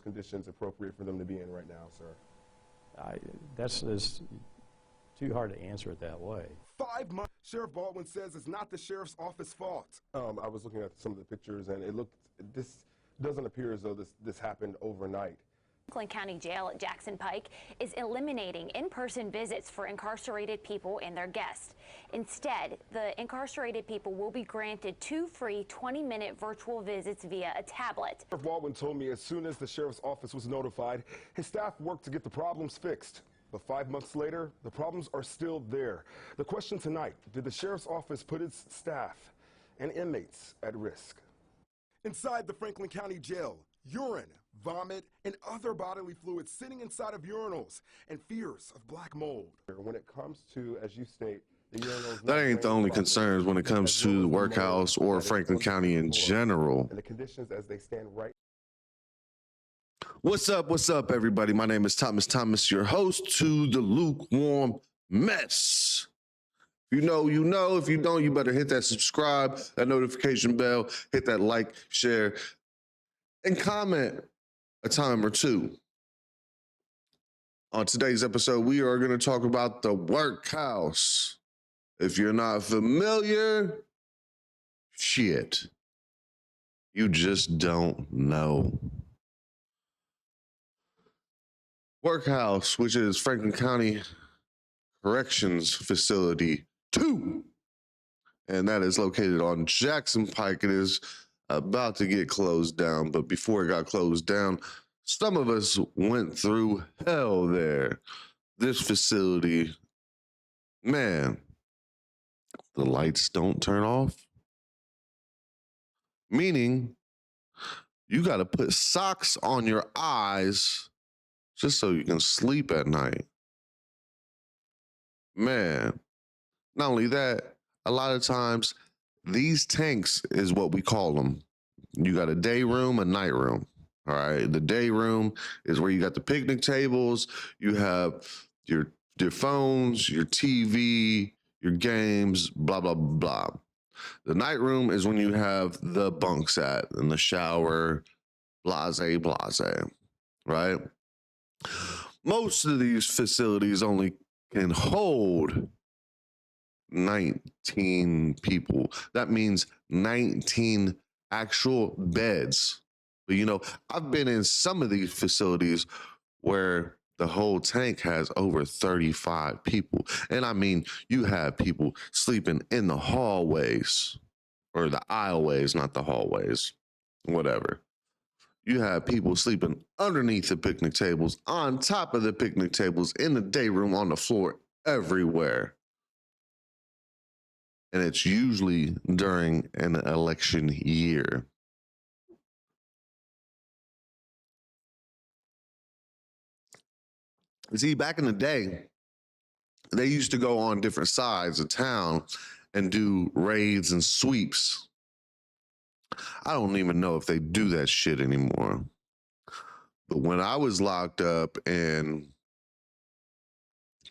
conditions appropriate for them to be in right now, sir? That's too hard to answer it that way. 5 months. Sheriff Baldwin says it's not the sheriff's office fault. I was looking at some of the pictures, and this doesn't appear as though this happened overnight. Franklin County Jail at Jackson Pike is eliminating in-person visits for incarcerated people and their guests. Instead, the incarcerated people will be granted 2 free 20-minute virtual visits via a tablet. Sheriff Baldwin told me as soon as the sheriff's office was notified, his staff worked to get the problems fixed. But 5 months later, the problems are still there. The question tonight, did the sheriff's office put its staff and inmates at risk? Inside the Franklin County Jail, urine, vomit, and other bodily fluids sitting inside of urinals, and fears of black mold. When it comes to, as you state, the urinals... That ain't the only concerns when it comes to the WorkHouse or Franklin County in general. And the conditions as they stand right. What's up, everybody? My name is Thomas, your host to the Lukewarm Mess. If you know, you know. If you don't, you better hit that subscribe, that notification bell, hit that like, share, and comment a time or two. On today's episode, we are going to talk about the WorkHouse. If you're not familiar, shit, you just don't know. WorkHouse, which is Franklin County Corrections Facility 2, and that is located on Jackson Pike. It is about to get closed down, but before it got closed down, some of us went through hell there. This facility, man, the lights don't turn off, meaning you got to put socks on your eyes just so you can sleep at night. Man, not only that, a lot of times these tanks is what we call them. You got a day room, a night room. All right. The day room is where you got the picnic tables, you have your phones, your TV, your games, blah, blah, blah. The night room is when you have the bunk set and the shower, blase, right? Most of these facilities only can hold 19 people. That means 19 actual beds. But you know, I've been in some of these facilities where the whole tank has over 35 people. And I mean, you have people sleeping in the hallways or the aisleways, not the hallways, whatever. You have people sleeping underneath the picnic tables, on top of the picnic tables, in the day room, on the floor, everywhere. And it's usually during an election year. See, back in the day, they used to go on different sides of town and do raids and sweeps. I don't even know if they do that shit anymore. But when I was locked up in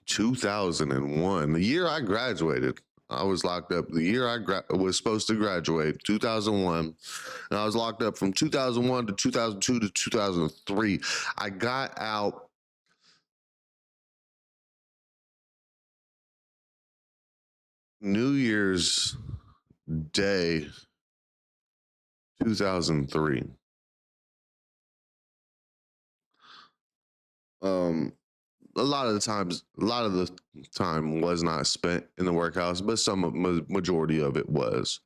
2001, the year I graduated, I was locked up the year I was supposed to graduate, 2001. And I was locked up from 2001 to 2002 to 2003. I got out New Year's Day, 2003. A lot of the time was not spent in the WorkHouse, but some majority of it was.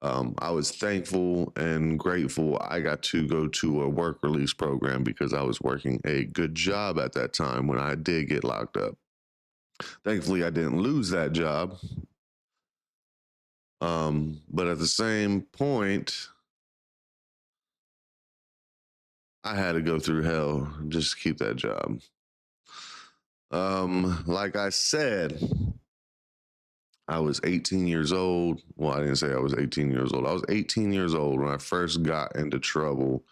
I was thankful and grateful I got to go to a work release program because I was working a good job at that time when I did get locked up. Thankfully, I didn't lose that job. But at the same point, I had to go through hell just to keep that job. Like I said, I was 18 years old. Well, I didn't say I was 18 years old. I was 18 years old when I first got into trouble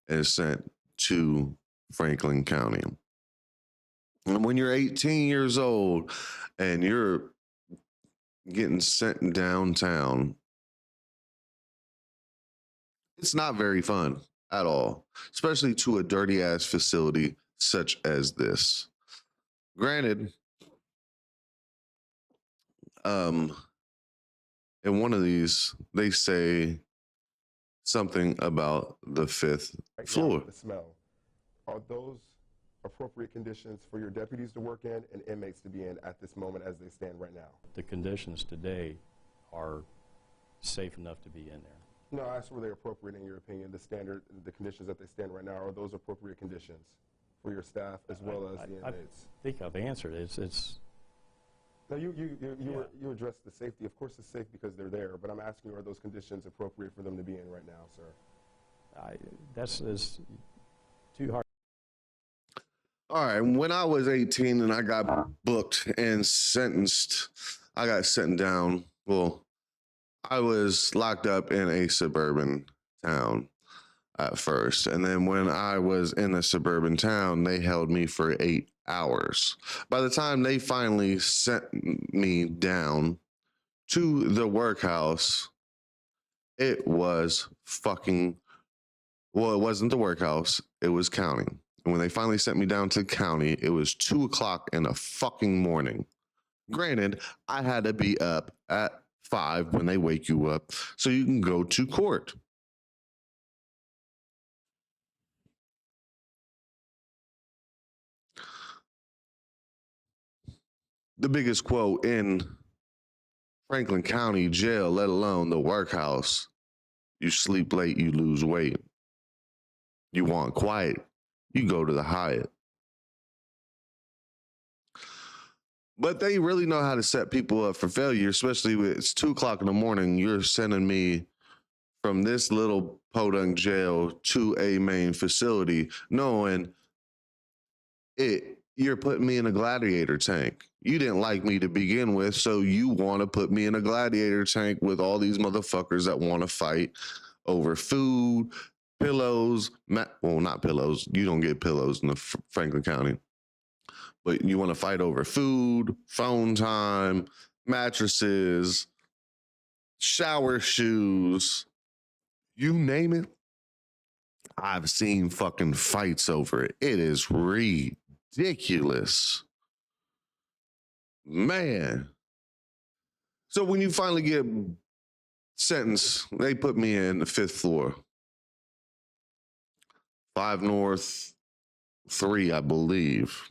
and sent to Franklin County. And when you're 18 years old and you're getting sent downtown, it's not very fun at all, especially to a dirty ass facility such as this. Granted, in one of these, they say something about the fifth Right now, floor. the smell. Are those appropriate conditions for your deputies to work in and inmates to be in at this moment as they stand right now? The conditions today are safe enough to be in there. No, I asked were they appropriate in your opinion, the standard, the conditions that they stand right now, are those appropriate conditions for your staff as well as the inmates? I think I've answered it. It's No, you addressed the safety. Of course it's safe because they're there, but I'm asking you, are those conditions appropriate for them to be in right now, sir? that's too hard. All right, when I was 18 and I got booked and sentenced, I got sent down. Well, I was locked up in a suburban town at first. And then when I was in a suburban town, they held me for 8 hours. By the time they finally sent me down to the workhouse, it was fucking, well, it wasn't the workhouse, it was county. And when they finally sent me down to county, it was 2 o'clock in the fucking morning. Granted, I had to be up at 5 when they wake you up so you can go to court. The biggest quote in Franklin County Jail, let alone the workhouse: you sleep late, you lose weight. You want quiet, you go to the Hyatt. But they really know how to set people up for failure, especially when it's 2 o'clock in the morning. You're sending me from this little podunk jail to a main facility, knowing you're putting me in a gladiator tank. You didn't like me to begin with, so you want to put me in a gladiator tank with all these motherfuckers that want to fight over food, pillows, well, not pillows. You don't get pillows in the Franklin County. But you want to fight over food, phone time, mattresses, shower shoes, you name it. I've seen fucking fights over it. It is ridiculous. Man. So when you finally get sentenced, they put me in the 5th floor. 5 North, 3, I believe.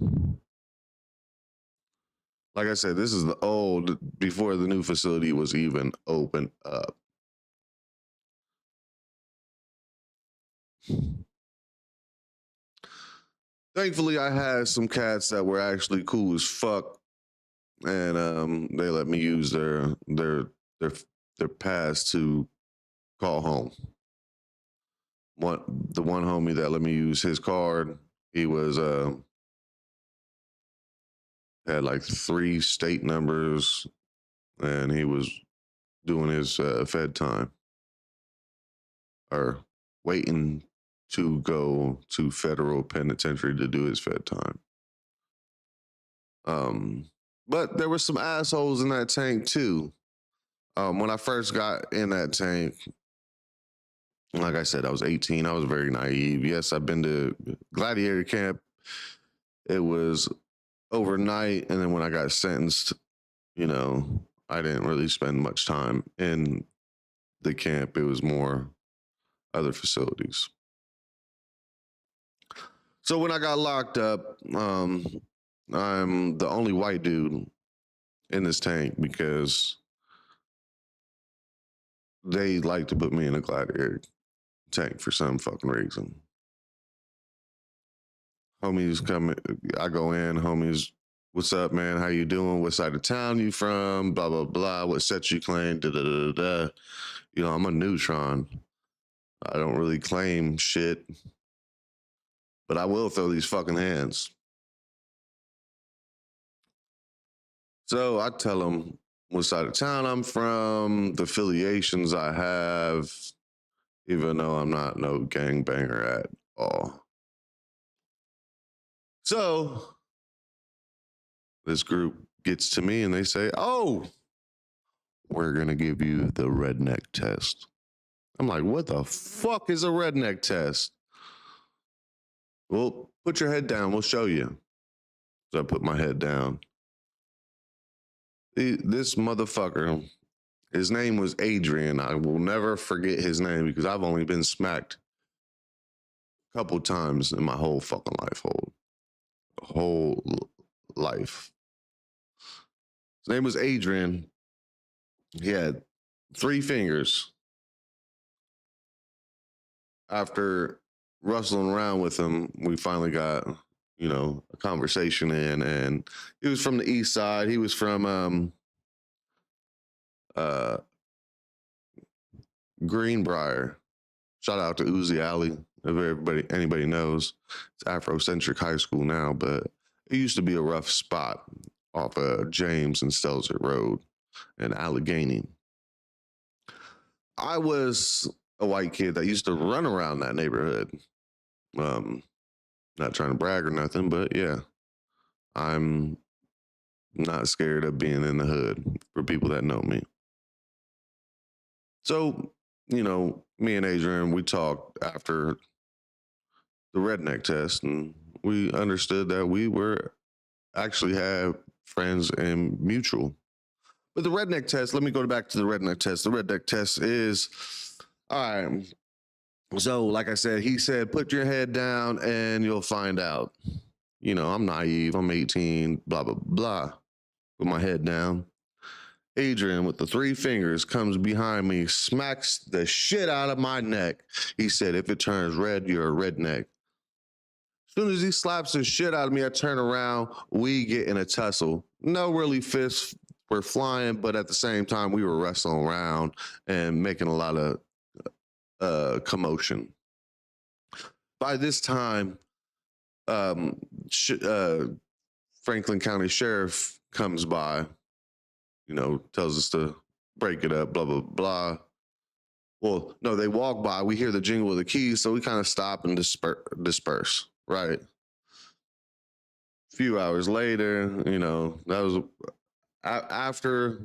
Like I said, this is the old, before the new facility was even opened up. Thankfully, I had some cats that were actually cool as fuck, and they let me use their pass to call home. The one homie that let me use his card, he was had like 3 state numbers, and he was doing his Fed time, or waiting to go to federal penitentiary to do his Fed time. But there were some assholes in that tank too. When I first got in that tank, like I said, I was 18. I was very naive. Yes, I've been to gladiator camp. It was overnight, and then when I got sentenced, I didn't really spend much time in the camp. It was more other facilities. So when I got locked up, I'm the only white dude in this tank because they like to put me in a gladiator tank for some fucking reason. Homies come, I go in, homies, what's up, man? How you doing? What side of town you from? Blah, blah, blah. What sets you claim? Da, da, da, da. I'm a neutron. I don't really claim shit, but I will throw these fucking hands. So I tell them what side of town I'm from, the affiliations I have, even though I'm not no gangbanger at all. So this group gets to me and they say, oh, we're going to give you the redneck test. I'm like, what the fuck is a redneck test? Well, put your head down. We'll show you. So I put my head down. This motherfucker, his name was Adrian. I will never forget his name because I've only been smacked a couple times in my whole fucking life. Whole life. His name was Adrian. He had 3 fingers. After rustling around with him, we finally got, a conversation in, and he was from the east side. He was from Greenbrier. Shout out to Uzi Alley, if anybody knows. It's Afrocentric High School now, but it used to be a rough spot off of James and Stelzer Road in Allegheny. I was a white kid that used to run around that neighborhood. Not trying to brag or nothing, but yeah, I'm not scared of being in the hood for people that know me. So, me and Adrian, we talked after the redneck test, and we understood that we were actually have friends in mutual. But the redneck test, let me go back to the redneck test. The redneck test is, all right. So, like I said, he said, put your head down and you'll find out. I'm naive. I'm 18, blah, blah, blah. Put my head down. Adrian, with the 3 fingers, comes behind me, smacks the shit out of my neck. He said, if it turns red, you're a redneck. As soon as he slaps the shit out of me, I turn around. We get in a tussle. No really fists were flying, but at the same time, we were wrestling around and making a lot of commotion. By this time, Franklin County Sheriff comes by, tells us to break it up, blah, blah, blah. Well, no, they walk by. We hear the jingle of the keys, so we kind of stop and disperse, right? A few hours later, that was after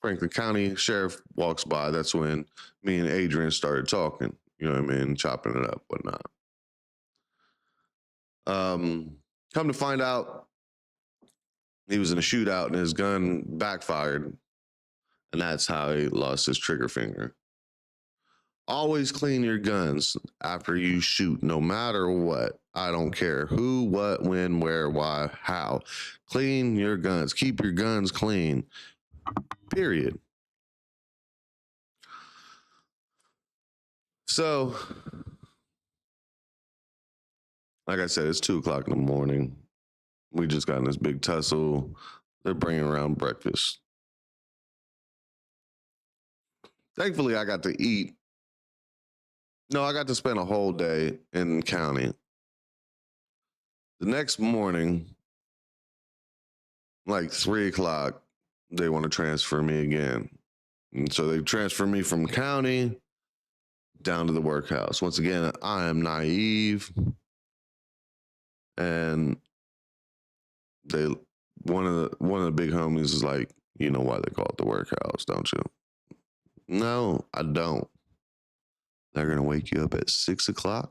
Franklin County Sheriff walks by. That's when me and Adrian started talking, chopping it up, whatnot. Come to find out, he was in a shootout and his gun backfired, and that's how he lost his trigger finger. Always clean your guns after you shoot, no matter what. I don't care who, what, when, where, why, how. Clean your guns. Keep your guns clean. Period. So, like I said, it's 2:00 in the morning. We just got in this big tussle. They're bringing around breakfast. Thankfully, I got to eat. No, I got to spend a whole day in the county. The next morning, like 3:00, they want to transfer me again. And so they transfer me from county down to the workhouse. Once again, I am naive. And one of the big homies is like, you know why they call it the workhouse, don't you? No, I don't. They're gonna wake you up at 6:00,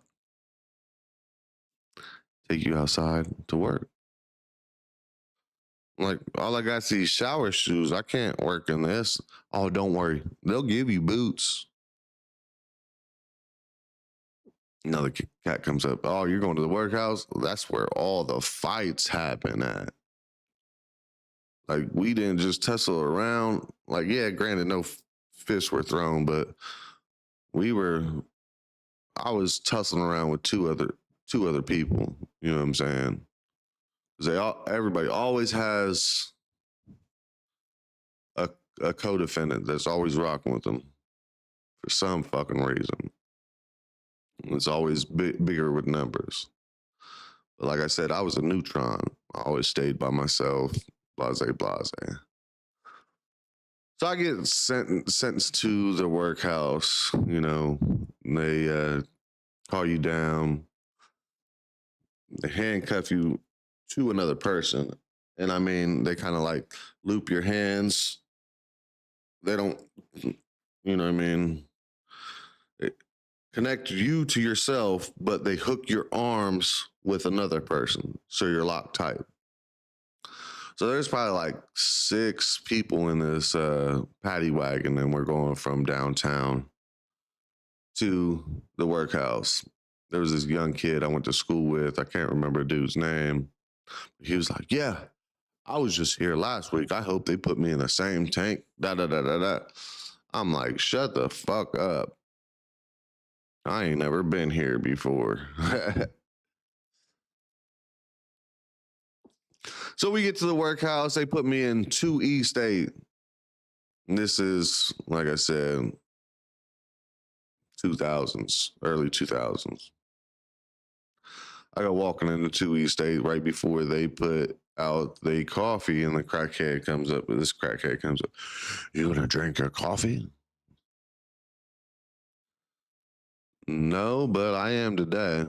take you outside to work. Like, all I got is these shower shoes. I can't work in this. Oh, don't worry. They'll give you boots. Another cat comes up. Oh, you're going to the workhouse? That's where all the fights happen at. Like, we didn't just tussle around. Like, yeah, granted, no fists were thrown, but I was tussling around with two other people. You know what I'm saying? Everybody always has a co-defendant that's always rocking with them for some fucking reason. It's always bigger with numbers. But like I said, I was a neutron. I always stayed by myself, blase. So I get sentenced to the workhouse. They call you down. They handcuff you to another person. And I mean, they kind of like loop your hands. They don't, you know what I mean? connect you to yourself, but they hook your arms with another person, so you're locked tight. So there's probably like 6 people in this paddy wagon, and we're going from downtown to the workhouse. There was this young kid I went to school with. I can't remember the dude's name. He was like, yeah, I was just here last week. I hope they put me in the same tank. Da da da da da. I'm like, shut the fuck up. I ain't never been here before. So we get to the workhouse. They put me in 2 East 8. This is, like I said, 2000s, early 2000s. I go walking into 2 East 8 right before they put out the coffee, and the crackhead comes up. This crackhead comes up. You gonna drink your coffee? No, but I am today.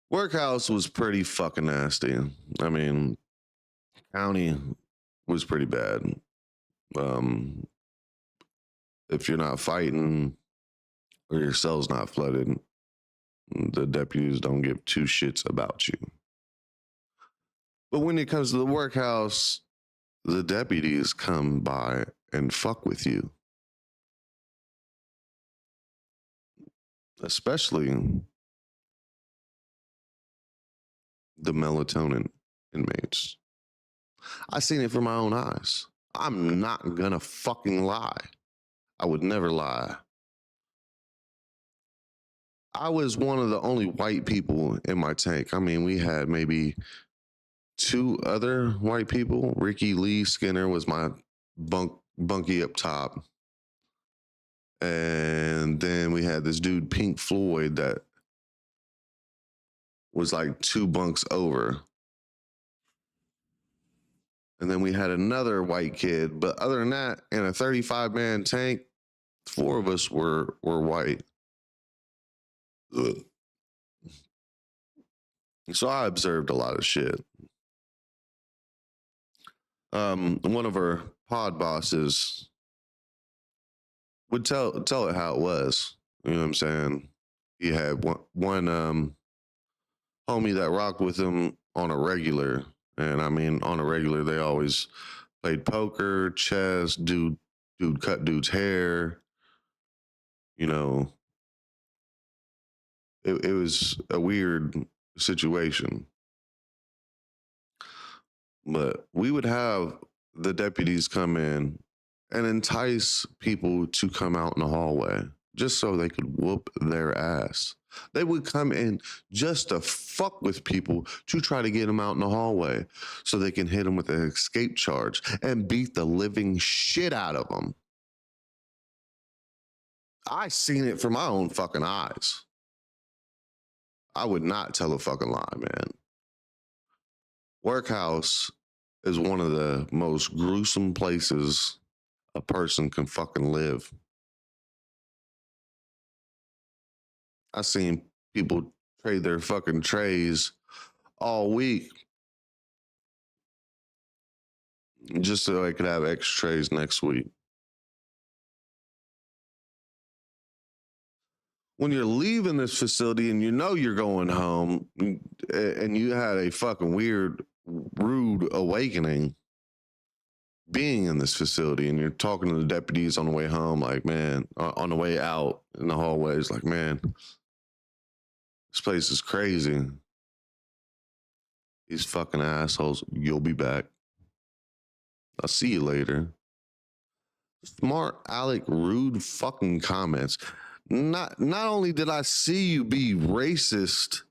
Workhouse was pretty fucking nasty. I mean, county was pretty bad. If you're not fighting or your cell's not flooded, the deputies don't give 2 shits about you. But when it comes to the workhouse, the deputies come by and fuck with you. Especially the melatonin inmates. I seen it from my own eyes. I'm not gonna fucking lie. I would never lie. I was one of the only white people in my tank. I mean, we had maybe 2 other white people. Ricky Lee Skinner was my bunkie up top. And then we had this dude, Pink Floyd, that was like 2 bunks over. And then we had another white kid. But other than that, in a 35-man tank, 4 of us were white. Ugh. So I observed a lot of shit. One of our pod bosses would tell it how it was. You know what I'm saying? He had one homie that rocked with him on a regular. And I mean, on a regular, they always played poker, chess, dude cut dude's hair. You know, it was a weird situation. But we would have the deputies come in and entice people to come out in the hallway just so they could whoop their ass. They would come in just to fuck with people to try to get them out in the hallway so they can hit them with an escape charge and beat the living shit out of them. I seen it from my own fucking eyes. I would not tell a fucking lie, man. Workhouse is one of the most gruesome places a person can fucking live. I seen people trade their fucking trays all week just so I could have extra trays next week. When you're leaving this facility and you know you're going home and you had a fucking weird, rude awakening being in this facility, and you're talking to the deputies on the way home, like, man, on the way out in the hallways, like, man, this place is crazy. These fucking assholes, you'll be back. I'll see you later. Smart Alec, rude fucking comments. Not only did I see you be racist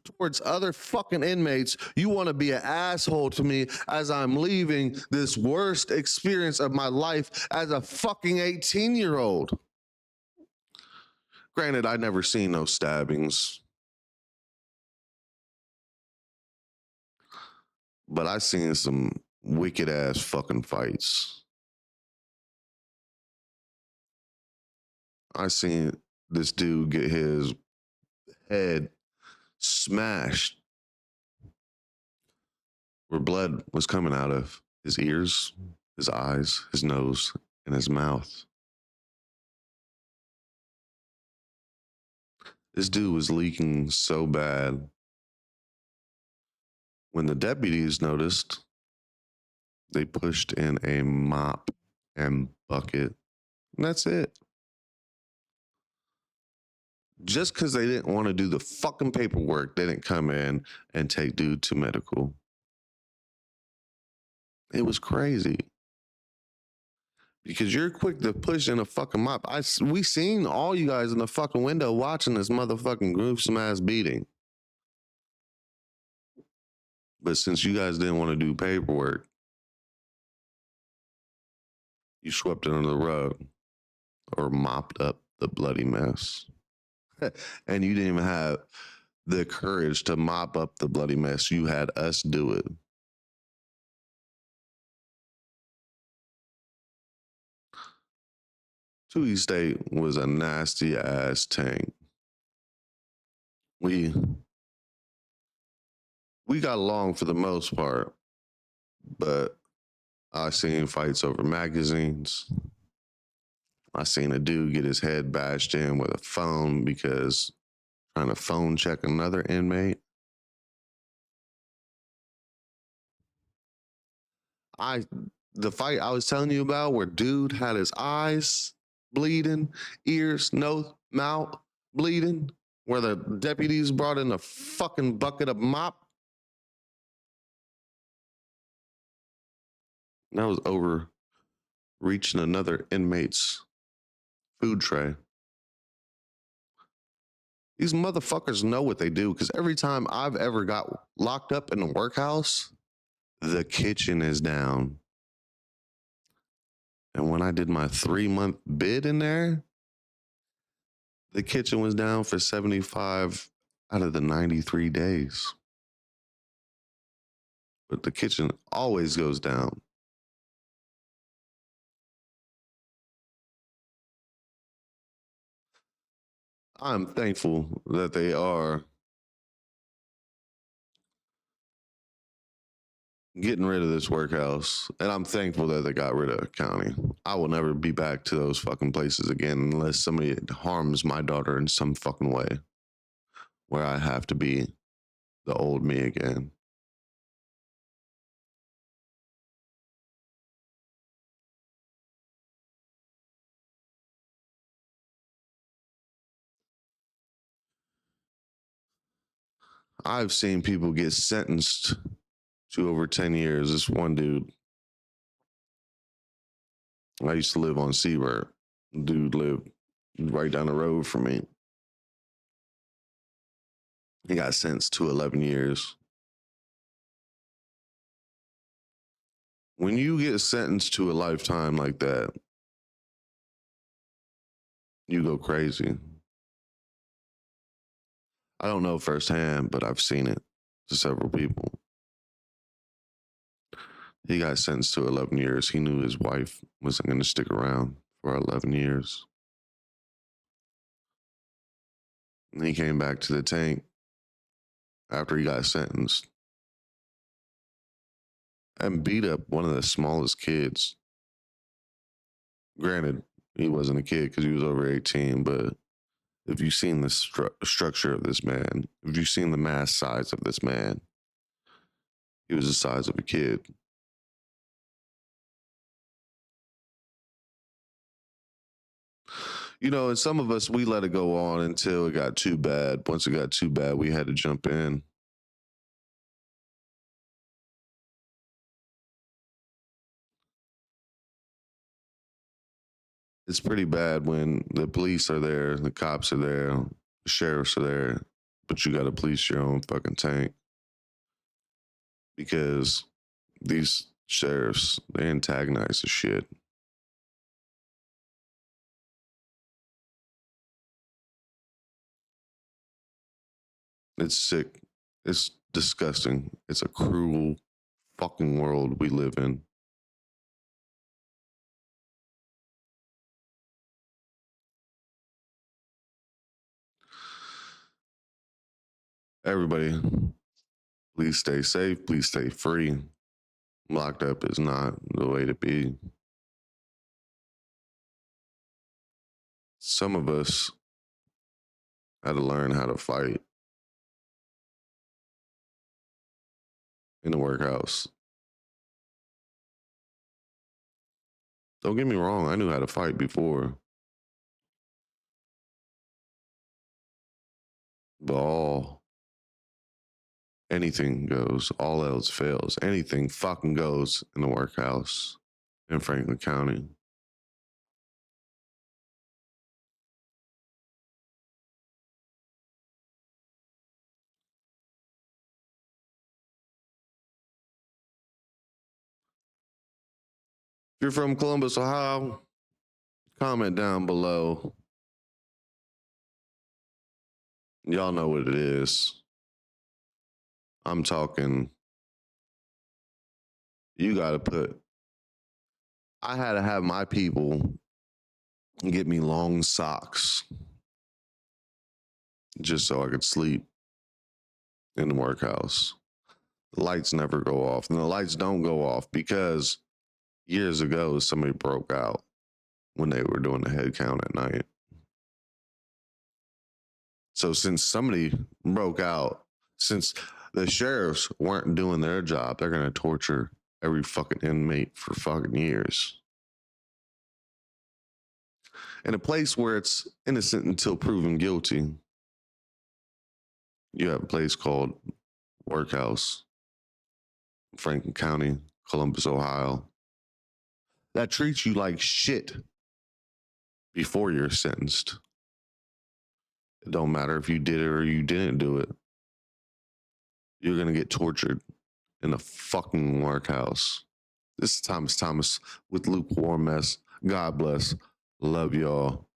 towards other fucking inmates, you want to be an asshole to me as I'm leaving this worst experience of my life as a fucking 18-year-old. Granted, I never seen no stabbings, but I seen some wicked ass fucking fights. I seen this dude get his head smashed where blood was coming out of. his ears, his eyes, his nose, and his mouth. This dude was leaking so bad. When the deputies noticed, they pushed in a mop and bucket. And that's it. Just because they didn't want to do the fucking paperwork, they didn't come in and take dude to medical. It was crazy. Because you're quick to push in a fucking mop. We seen all you guys in the fucking window watching this motherfucking gruesome ass beating. But since you guys didn't want to do paperwork, you swept it under the rug or mopped up the bloody mess. And you didn't even have the courage to mop up the bloody mess. You had us do it. Toohey State was a nasty ass tank. We got along for the most part, but I seen fights over magazines. I seen a dude get his head bashed in with a phone because trying to phone check another inmate. The fight I was telling you about where dude had his eyes bleeding, ears, nose, mouth bleeding, where the deputies brought in a fucking bucket of mop. That was over reaching another inmate's food tray. These motherfuckers know what they do, because every time I've ever got locked up in a workhouse, the kitchen is down. And when I did my 3-month bid in there, the kitchen was down for 75 out of the 93 days. But the kitchen always goes down. I'm thankful that they are getting rid of this workhouse, and I'm thankful that they got rid of county. I will never be back to those fucking places again unless somebody harms my daughter in some fucking way where I have to be the old me again. I've seen people get sentenced to over 10 years. This one dude, I used to live on Seabird. Dude lived right down the road from me. He got sentenced to 11 years. When you get sentenced to a lifetime like that, you go crazy. I don't know firsthand, but I've seen it to several people. He got sentenced to 11 years. He knew his wife wasn't going to stick around for 11 years. And he came back to the tank after he got sentenced and beat up one of the smallest kids. Granted, he wasn't a kid because he was over 18, but if you've seen the structure of this man, if you've seen the mass size of this man, he was the size of a kid. You know, and some of us, we let it go on until it got too bad. Once it got too bad, we had to jump in. It's pretty bad when the police are there, the cops are there, the sheriffs are there, but you got to police your own fucking tank. Because these sheriffs, they antagonize the shit. It's sick. It's disgusting. It's a cruel fucking world we live in. Everybody, please stay safe. Please stay free. Locked up is not the way to be. Some of us had to learn how to fight in the workhouse. Don't get me wrong, I knew how to fight before. But anything goes, all else fails. Anything fucking goes in the workhouse in Franklin County. If you're from Columbus, Ohio, comment down below. Y'all know what it is. I'm talking, you got to put, I had to have my people get me long socks just so I could sleep in the workhouse. The lights never go off. And the lights don't go off because years ago, somebody broke out when they were doing the head count at night. So since somebody broke out, since the sheriffs weren't doing their job, they're going to torture every fucking inmate for fucking years. In a place where it's innocent until proven guilty, you have a place called WorkHouse, Franklin County, Columbus, Ohio, that treats you like shit before you're sentenced. It don't matter if you did it or you didn't do it. You're going to get tortured in a fucking workhouse. This is Thomas with Lukewarm Mess. God bless. Love y'all.